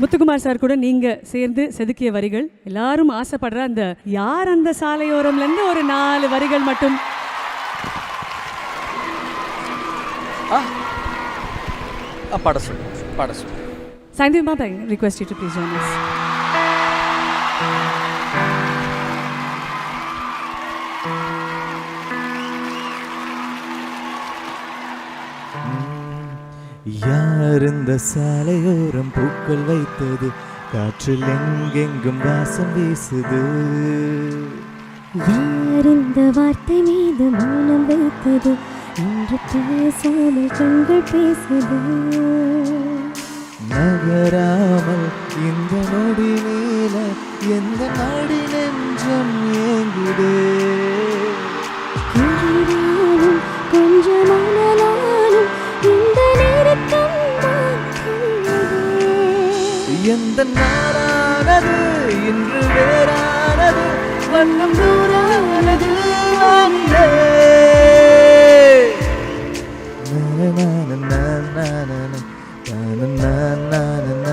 Muthukumar sir கூட நீங்க சேர்ந்து செதுக்கிய வரிகள், எல்லாரும் ஆசைப்படுற அந்த யார் அந்த சாலையோரம்ல இருந்து ஒரு 4 வரிகள் மட்டும். பாட சொல்லு. Saindhi Ma'am, I request you to please join us. யார் இந்த சாலையோரம் பூக்கள் வைத்தது, காற்றில் எங்கெங்கும் வாசம் வீசுது. யார் இந்த வார்த்தை மீது மௌனம் வைத்தது, இன்று பேசாமல் கண்கள் பேசுது. நகராமல் இந்த நொடி மேல எந்த நாடி நெஞ்சம் ஏங்குதே. கொஞ்சம் கொஞ்சமானாலும் இந்த நெருக்கம் தான் எந்த நாளானது இன்று வேறானது, வண்ணம் நூறானது வானிலே. na na na na na na na na na na